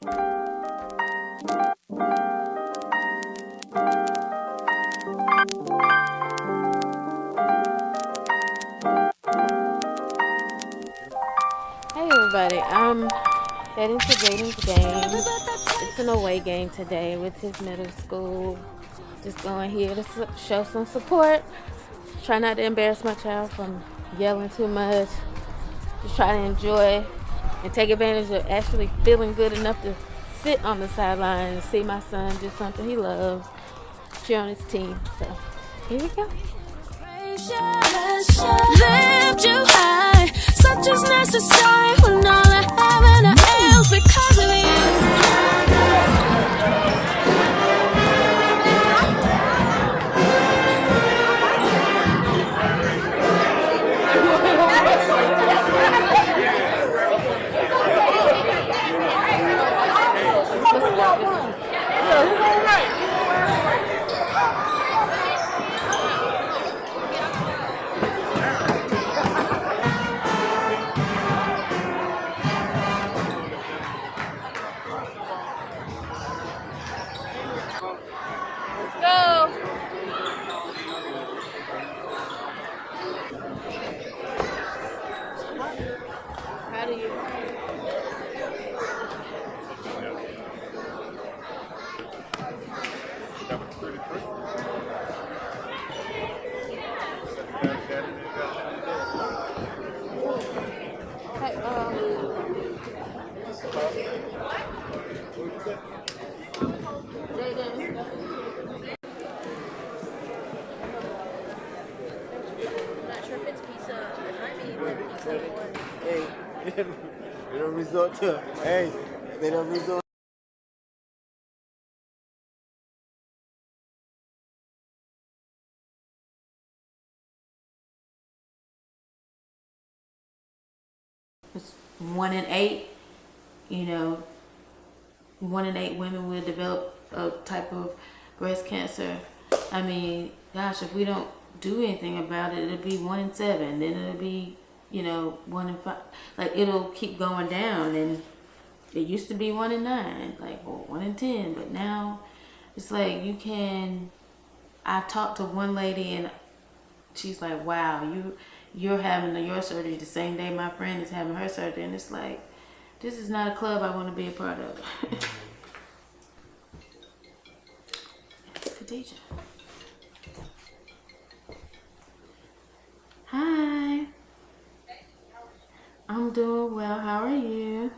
Hey everybody, I'm heading to Jaden's game. It's an away game today with his middle school. Just going here to show some support. Try not to embarrass my child from yelling too much. Just try to enjoy and take advantage of actually feeling good enough to sit on the sideline and see my son do something he loves, cheer on his team. So here we go. Lift you high, such is necessary when all I have and I am because of you. Hey, they don't resort to, hey, they don't resort. It's 1 in 8, you know, 1 in 8 women will develop a type of breast cancer. I mean, gosh, if we don't do anything about it, it'll be 1 in 7. Then it'll be, 1 in 5. Like, it'll keep going down. And it used to be 1 in 9, like, or 1 in 10. But now it's like you can. I talked to one lady and she's like, "Wow, you're having your surgery the same day my friend is having her surgery," and it's like, this is not a club I want to be a part of. Khadijah. Hi. I'm doing well. How are you?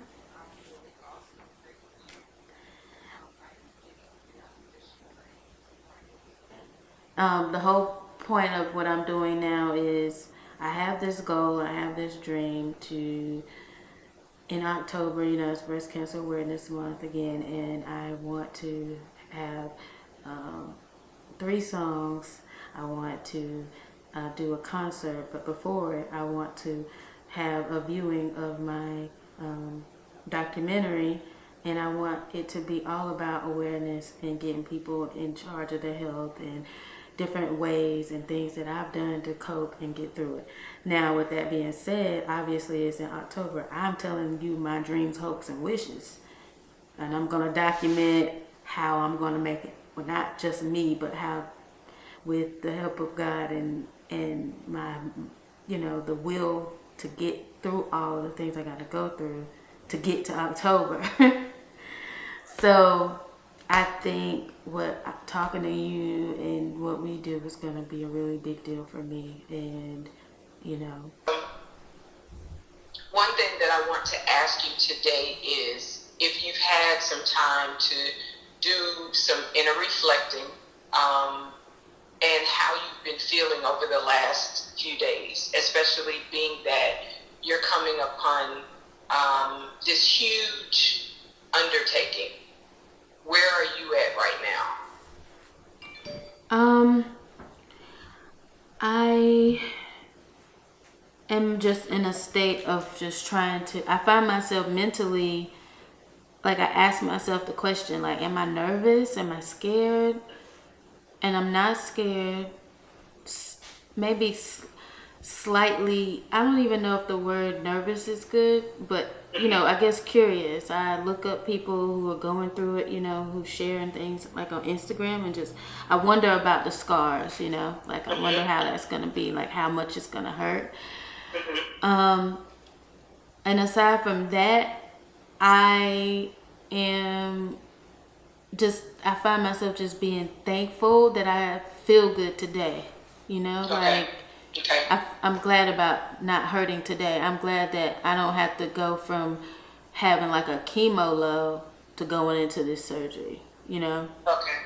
The whole point of what I'm doing now is I have this goal, I have this dream to, in October, it's Breast Cancer Awareness Month again, and I want to have 3 songs. I want to do a concert, but before it, I want to have a viewing of my documentary, and I want it to be all about awareness and getting people in charge of their health and different ways and things that I've done to cope and get through it. Now, with that being said, obviously it's in October. I'm telling you my dreams, hopes, and wishes, and I'm going to document how I'm going to make it. Well, not just me, but how, with the help of God and my, the will to get through all of the things I got to go through to get to October. So I think talking to you and what we do is going to be a really big deal for me. And, One thing that I want to ask you today is if you've had some time to do some inner reflecting, and how you've been feeling over the last few days, especially being that you're coming upon this huge undertaking. Where are you at right now? I am just in a state of just trying to, I find myself mentally, like I ask myself the question, like, am I nervous? Am I scared? And I'm not scared. Maybe slightly, I don't even know if the word nervous is good, but I guess curious. I look up people who are going through it, who's sharing things like on Instagram, and just I wonder about the scars, like I wonder how that's gonna be, like how much it's gonna hurt. And aside from that, I am I find myself just being thankful that I feel good today. Like I'm glad about not hurting today. I'm glad that I don't have to go from having like a chemo low to going into this surgery, Okay.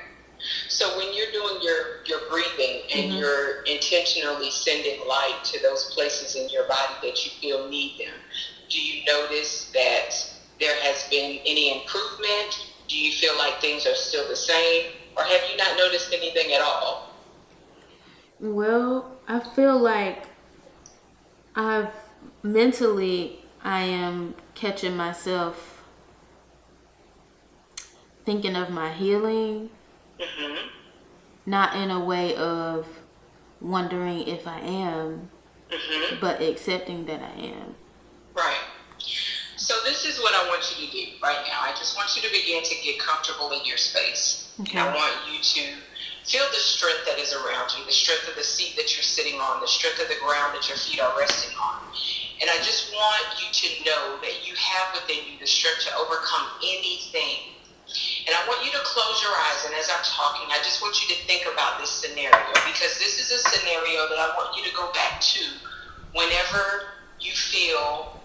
So when you're doing your breathing and you're intentionally sending light to those places in your body that you feel need them, do you notice that there has been any improvement? Do you feel like things are still the same? Or have you not noticed anything at all? Well, I feel like I am catching myself thinking of my healing, not in a way of wondering if I am, but accepting that I am. Right. So this is what I want you to do right now. I just want you to begin to get comfortable in your space. Okay. And I want you to feel the strength that is around you, the strength of the seat that you're sitting on, the strength of the ground that your feet are resting on. And I just want you to know that you have within you the strength to overcome anything. And I want you to close your eyes, and as I'm talking, I just want you to think about this scenario, because this is a scenario that I want you to go back to whenever you feel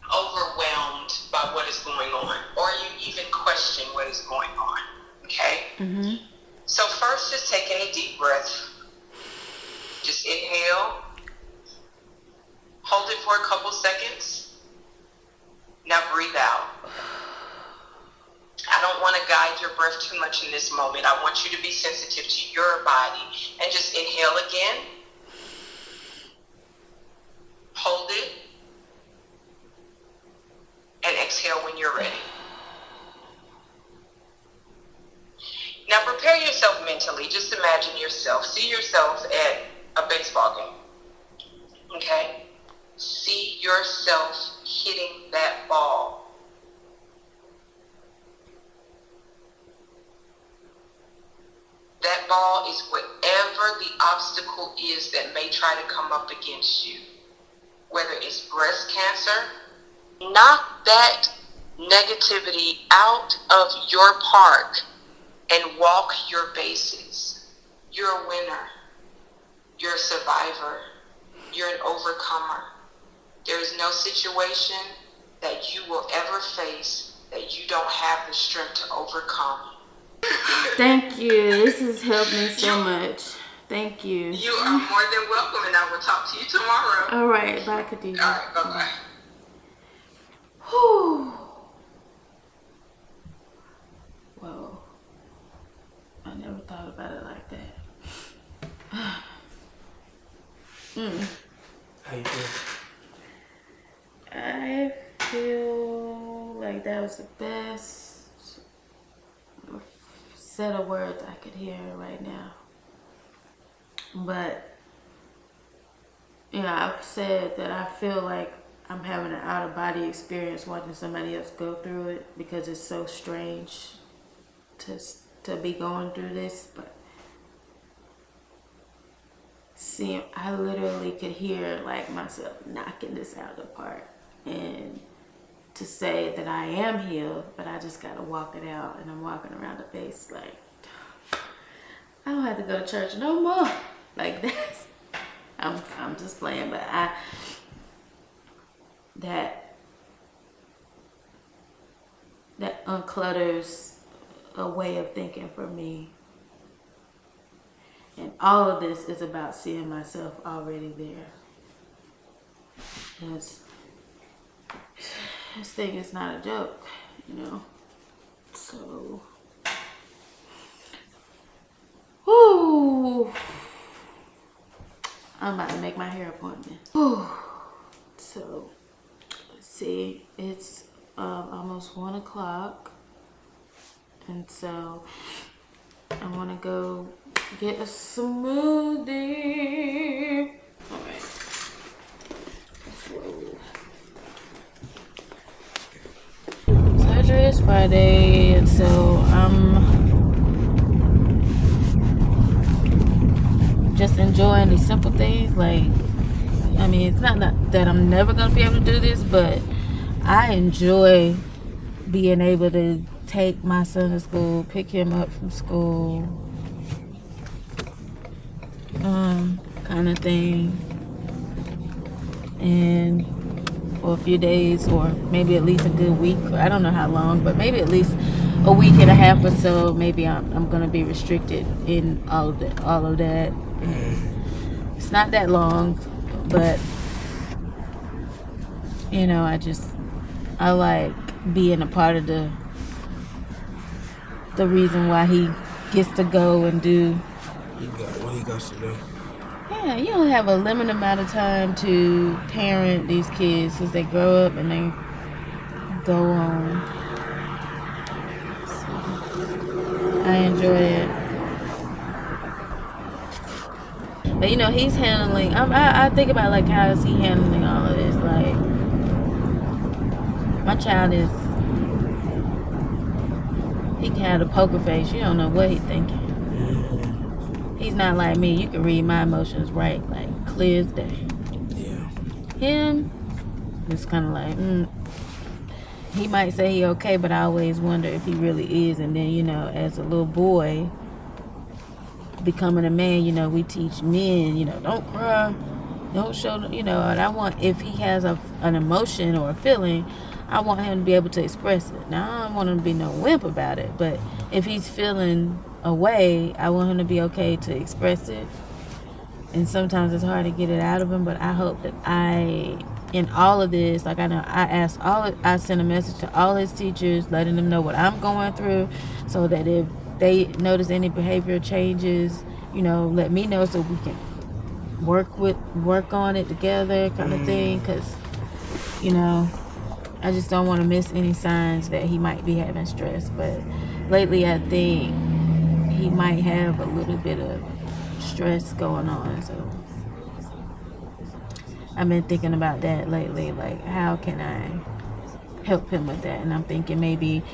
overwhelmed by what is going on, or you even question what is going on. Okay? So first, just take in a deep breath. Just inhale. Hold it for a couple seconds. Now breathe out. I don't want to guide your breath too much in this moment. I want you to be sensitive to your body. And just inhale again. Hold it. And exhale when you're ready. Now prepare yourself mentally. Just imagine yourself. See yourself at a baseball game. Okay? See yourself hitting that ball. That ball is whatever the obstacle is that may try to come up against you. Whether it's breast cancer, knock that negativity out of your park and walk your bases. You're a winner. You're a survivor. You're an overcomer. There is no situation that you will ever face that you don't have the strength to overcome. Thank you. This has helped me so much. Thank you. You are more than welcome, and I will talk to you tomorrow. All right. Bye, Khadijah. All right. Bye-bye. Whew. Whoa. I never thought about it like that. How you feel? I feel like that was the best set of words I could hear right now. But, I've said that I feel like I'm having an out-of-body experience watching somebody else go through it, because it's so strange to be going through this. But see, I literally could hear like myself knocking this out of the park, and to say that I am healed, but I just gotta walk it out, and I'm walking around the base like I don't have to go to church no more. Like this, I'm just playing, but that unclutters a way of thinking for me. And all of this is about seeing myself already there. Because this thing is not a joke, So, whoo, I'm about to make my hair appointment. Whew. So, let's see, it's almost 1 o'clock. And so, I want to go get a smoothie. All right. it's Friday, and so I'm just enjoying these simple things. Like, I mean, it's not that I'm never gonna be able to do this, but I enjoy being able to take my son to school, pick him up from school, kind of thing, and for a few days, or maybe at least a good week. I don't know how long, but maybe at least a week and a half or so. Maybe I'm gonna be restricted in all of that. It's not that long, but you know, I like being a part of the reason why he gets to go and do What he got to do. Yeah, you only have a limited amount of time to parent these kids as they grow up and they go on. So, I enjoy it. But you know, he's handling, I think about like how is he handling all of this. Like, my child he can have a poker face. You don't know what he's thinking. He's not like me. You can read my emotions right, like clear as day. Yeah. Him, it's kind of like, he might say he okay, but I always wonder if he really is. And then, you know, as a little boy, becoming a man, you know, we teach men, you know, don't cry, don't show, you know, and I want, if he has an emotion or a feeling, I want him to be able to express it. Now, I don't want him to be no wimp about it, but if he's feeling a way, I want him to be okay to express it. And sometimes it's hard to get it out of him, but I hope that in all of this, like I know I sent a message to all his teachers, letting them know what I'm going through, so that if they notice any behavior changes, you know, let me know so we can work on it together, kind of thing. Because, you know, I just don't want to miss any signs that he might be having stress. But lately, I think he might have a little bit of stress going on. So I've been thinking about that lately. Like, how can I help him with that? And I'm thinking maybe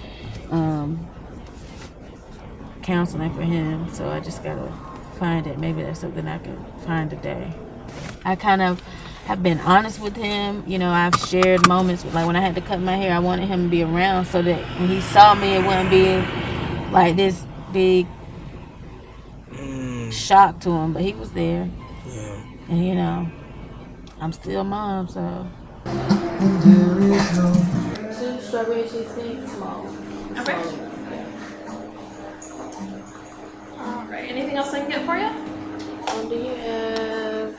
counseling for him. So I just gotta find it. Maybe that's something I can find today. I kind of have been honest with him. You know, I've shared moments, like when I had to cut my hair, I wanted him to be around so that when he saw me, it wouldn't be like this big shock to him. But he was there. Yeah. And you know, I'm still mom, so. 2 strawberry cheesecake, small. Okay. Alright, anything else I can get for you? Do you have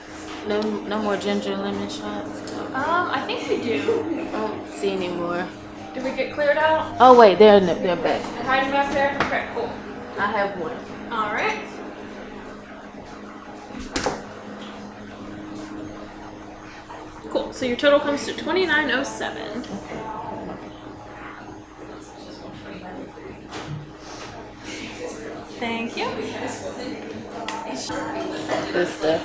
no more ginger and lemon shots? I think we do. I don't see any more. Did we get cleared out? Oh wait, they're back. They're hiding back there? Okay, cool. I have one. Alright. Cool. So your total comes to $29.07. Thank you. Good stuff.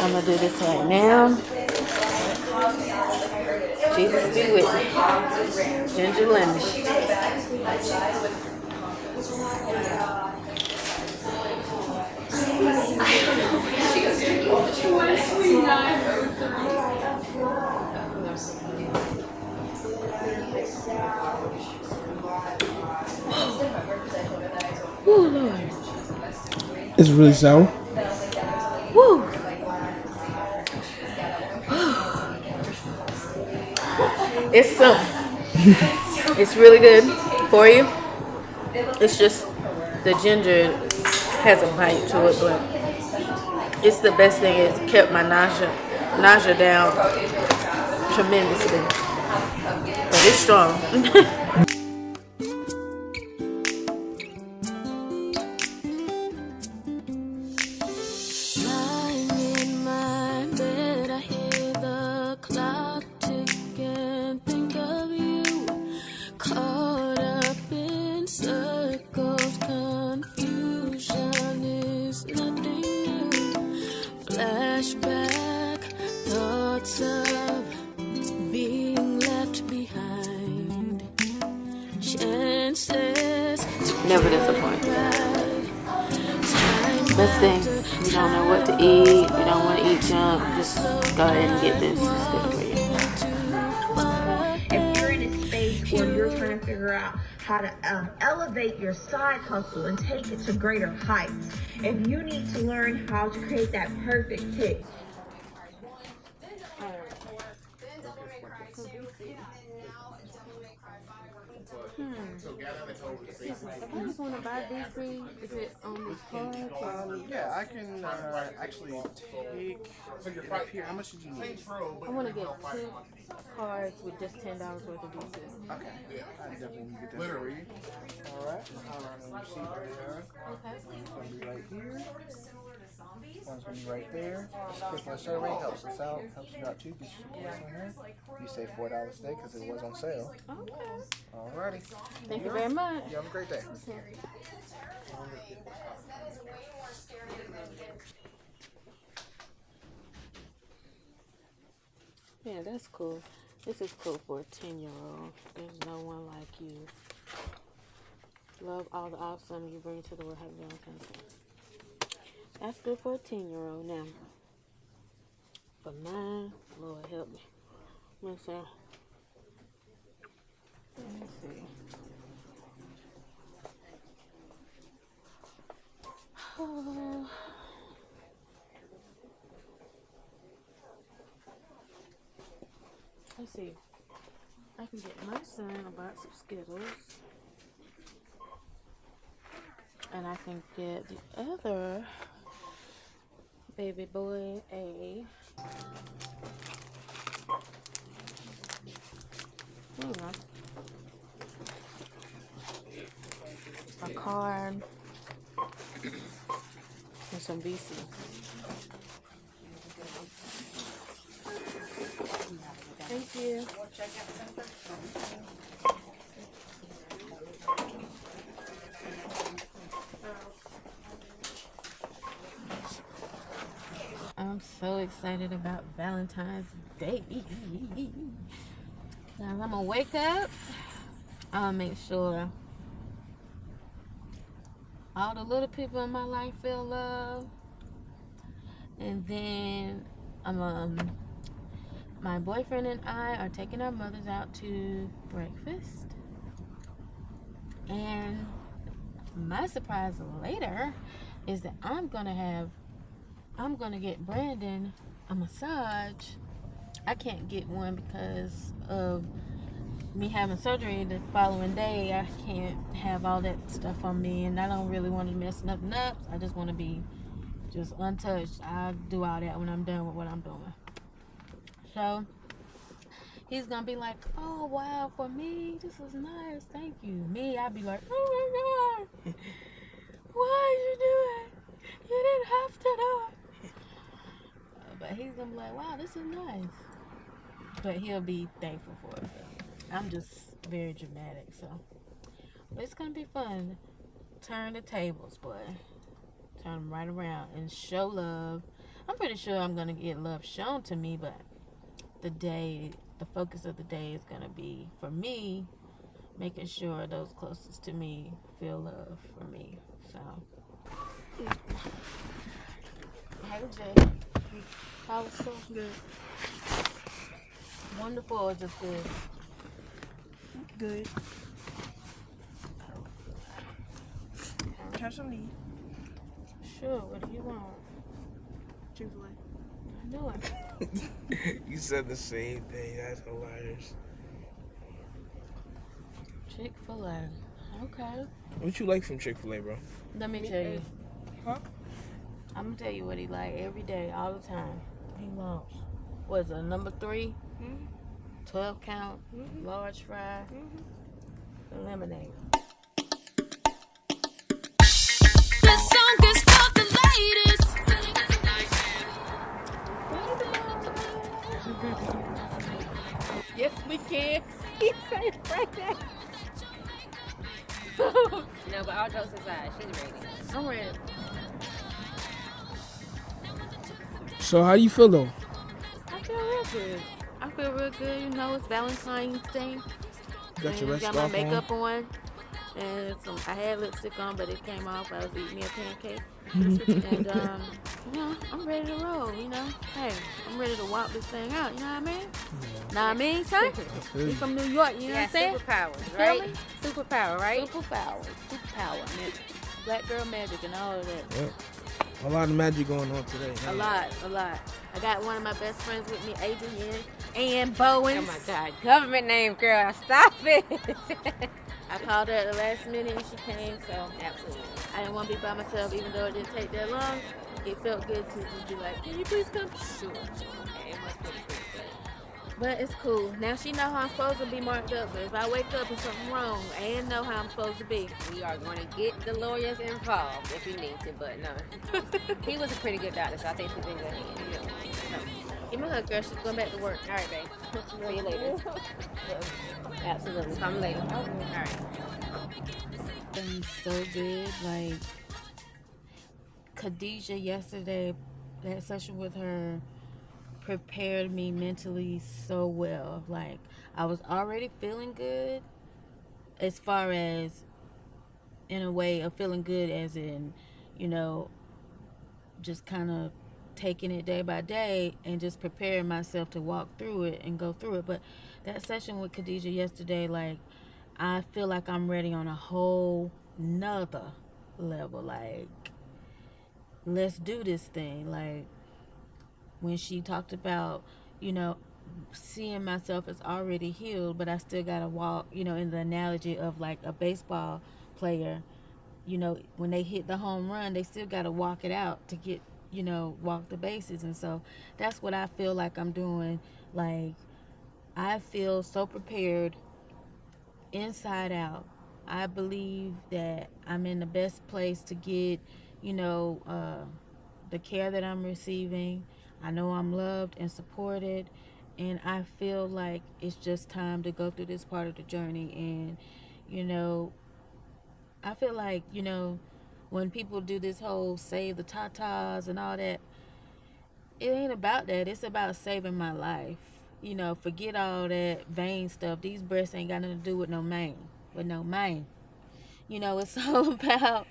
I'm gonna do this right now. Jesus be with me. Ginger lemon. Woo, Lord. It's really sour. Woo. It's it's really good for you. It's just the ginger has a bite to it, but it's the best thing. It's kept my nausea down tremendously. But it's strong. Flashback, thoughts of being left behind. never disappoint. Best thing, you don't know what to eat, you don't want to eat junk, just go ahead and get this. It's good for you. If you're in a space where you're trying to figure out how to elevate your side hustle and take it to greater heights, if you need to learn how to create that perfect pitch. If I just want to buy DC, is it on this card? Yeah, I can actually take it here. How much did you need? I want to get 2 cards with just $10 worth of DC. Okay, I definitely need to get that for you. All right, let me see where they are. Okay. One's going to be right here. One's going to be right there. Quick survey helps us out. Helps you out too. Gets you some points on here. You save $4 today because it was on sale. Okay. Alrighty. Thank you very much. You have a great day. Yeah, that's cool. This is cool for a 10-year-old. There's no one like you. Love all the awesome you bring to the world. Happy Valentine's Day. That's good for a 10-year-old now. For mine, Lord help me. Listen. Let me see. Oh. Let's see. I can get my son a box of Skittles. And I can get the other baby boy a card and some BC. Thank you. I'm so excited about Valentine's Day. Now I'm gonna wake up. I'll make sure all the little people in my life feel love. And then my boyfriend and I are taking our mothers out to breakfast. And my surprise later is that I'm gonna get Brandon a massage. I can't get one because of me having surgery the following day. I can't have all that stuff on me, and I don't really want to mess nothing up. I just want to be just untouched. I'll do all that when I'm done with what I'm doing. So he's gonna be like, oh wow, for me this was nice, thank you. Me, I'll be like, oh my god, why did you do it? You didn't have to do it. But he's gonna be like, wow, this is nice. But he'll be thankful for it. I'm just very dramatic, so but it's gonna be fun. Turn the tables, boy. Turn them right around and show love. I'm pretty sure I'm gonna get love shown to me, but the focus of the day is gonna be for me, making sure those closest to me feel love for me. So, hey Jay, how was so good? Wonderful or just good? Good. Have some meat. Sure. What do you want? Chick-fil-A. I know it. You said the same thing. That's hilarious. Chick-fil-A. Okay. What you like from Chick-fil-A, bro? Let me tell you. Huh? I'm gonna tell you what he like every day, all the time. He wants, what is it, number 3? 12 count, large fry, and lemonade. This song is for the ladies. Yes, we can. He said it right there. No, but all jokes aside, she's ready. I'm ready. So how you feel though? I feel real good. I feel real good. You know, it's Valentine's Day. Got your And red got my scarf makeup on. and I had lipstick on, but it came off. I was eating me a pancake, and I'm ready to roll. Hey, I'm ready to walk this thing out. You know what I mean? Know what I mean, son? You from New York? You know what I'm saying? Superpowers, You right? feel me? Superpower, right? Superpower, man. Black girl magic and all of that. Yep. A lot of magic going on today. A lot. I got one of my best friends with me, Adrian and Bowen. Oh my God, government name, girl, stop it. I called her at the last minute and she came, so Absolutely. I didn't want to be by myself, even though it didn't take that long. It felt good to just be like, can you please come? Sure. It must be good. But it's cool. Now she know how I'm supposed to be marked up. But if I wake up and something wrong, I ain't know how I'm supposed to be. We are going to get the lawyers involved if we need to, but no. He was a pretty good doctor, so I think she's in good hands. So, give me a hug, girl. She's going back to work. All right, babe. See you later. Absolutely. Come later. All right. Been so good. Like, Khadijah yesterday, that session with her prepared me mentally so well. Like, I was already feeling good as far as in a way of feeling good as in, just kind of taking it day by day and just preparing myself to walk through it and go through it. But that session with Khadijah yesterday, like, I feel like I'm ready on a whole nother level. Like, let's do this thing. Like, when she talked about, seeing myself as already healed, but I still gotta walk, in the analogy of like a baseball player, when they hit the home run, they still gotta walk it out to get, walk the bases. And so that's what I feel like I'm doing. Like, I feel so prepared inside out. I believe that I'm in the best place to get, the care that I'm receiving. I know I'm loved and supported, and I feel like it's just time to go through this part of the journey. And, I feel like, when people do this whole save the tatas and all that, it ain't about that. It's about saving my life. Forget all that vain stuff. These breasts ain't got nothing to do with no man. It's all about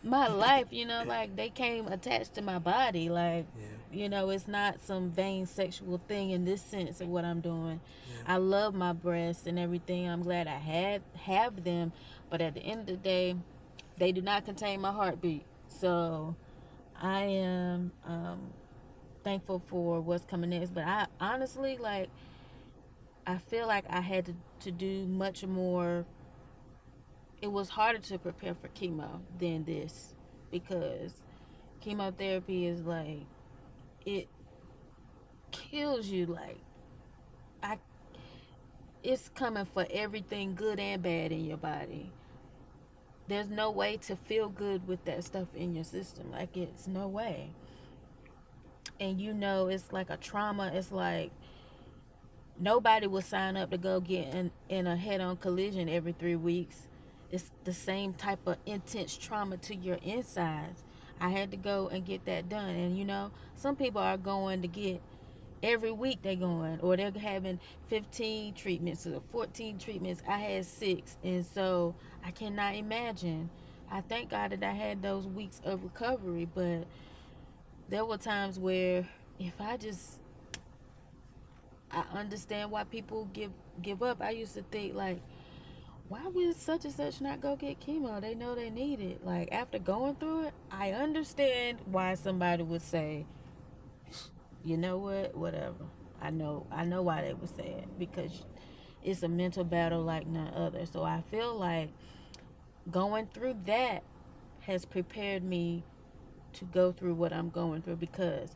my life, like they came attached to my body. Like, it's not some vain sexual thing in this sense of what I'm doing. I love my breasts and everything. I'm glad I have them, but at the end of the day, they do not contain my heartbeat. So I am thankful for what's coming next. But I honestly, like, I feel like I had to do much more. It was harder to prepare for chemo than this, because chemotherapy is like, it kills you. Like, it's coming for everything good and bad in your body. There's no way to feel good with that stuff in your system. Like, it's no way. And it's like a trauma. It's like nobody will sign up to go get in a head-on collision every 3 weeks. It's the same type of intense trauma to your insides. I had to go and get that done. And some people are going to get every week, they're going, or they're having 15 treatments or 14 treatments. I had 6. And so I cannot imagine. I thank God that I had those weeks of recovery, but there were times where if I understand why people give up. I used to think, like, why would such and such not go get chemo? They know they need it. Like, after going through it, I understand why somebody would say, you know what, whatever. I know why they would say it, because it's a mental battle like none other. So I feel like going through that has prepared me to go through what I'm going through, because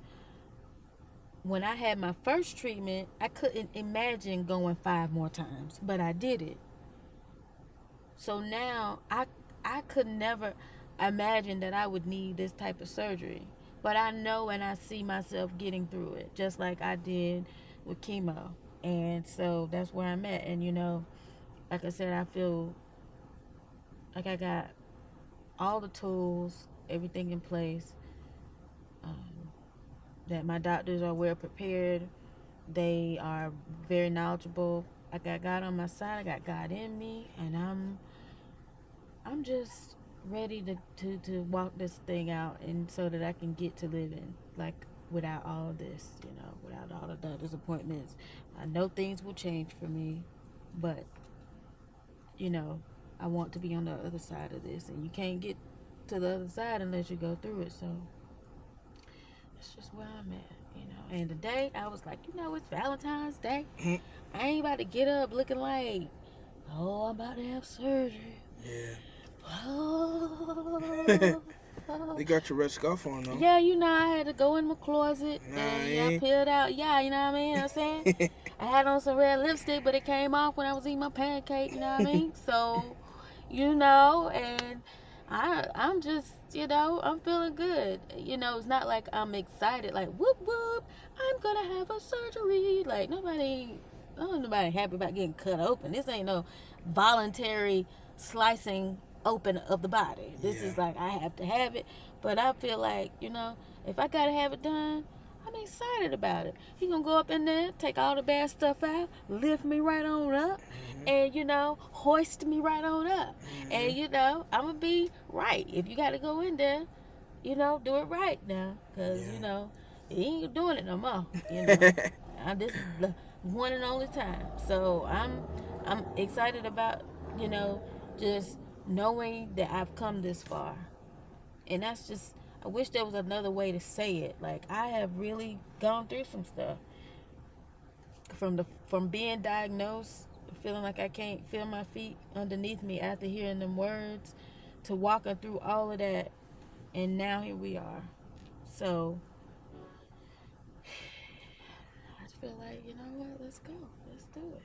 when I had my first treatment, I couldn't imagine going 5 more times, but I did it. So now I could never imagine that I would need this type of surgery. But I know and I see myself getting through it, just like I did with chemo. And so that's where I'm at. And, like I said, I feel like I got all the tools, everything in place, that my doctors are well prepared. They are very knowledgeable. I got God on my side. I got God in me. And I'm just ready to walk this thing out, and so that I can get to living like without all of this, without all of the disappointments. I know things will change for me, but I want to be on the other side of this, and you can't get to the other side unless you go through it. So that's just where I'm at. And today I was like, it's Valentine's Day. I ain't about to get up looking like, oh, I'm about to have surgery. Yeah. Oh. They got your red scarf on though. Yeah, I had to go in my closet and I peeled out. Yeah, you know what I mean? I'm saying? I had on some red lipstick, but it came off when I was eating my pancake, you know what I mean? So, and I'm just, I'm feeling good. It's not like I'm excited, like, whoop, whoop, I'm going to have a surgery. Like, nobody happy about getting cut open. This ain't no voluntary slicing open of the body. This is like, I have to have it. But I feel like, if I gotta have it done, I'm excited about it. He gonna go up in there, take all the bad stuff out, lift me right on up, and hoist me right on up. And I'm gonna be right. If you gotta go in there, do it right now, cause you ain't doing it no more. This is the one and only time. So I'm excited about just knowing that I've come this far. And that's just, I wish there was another way to say it. Like, I have really gone through some stuff. From being diagnosed, feeling like I can't feel my feet underneath me after hearing them words, to walking through all of that, and now here we are. So I just feel like, you know what, let's go. Let's do it.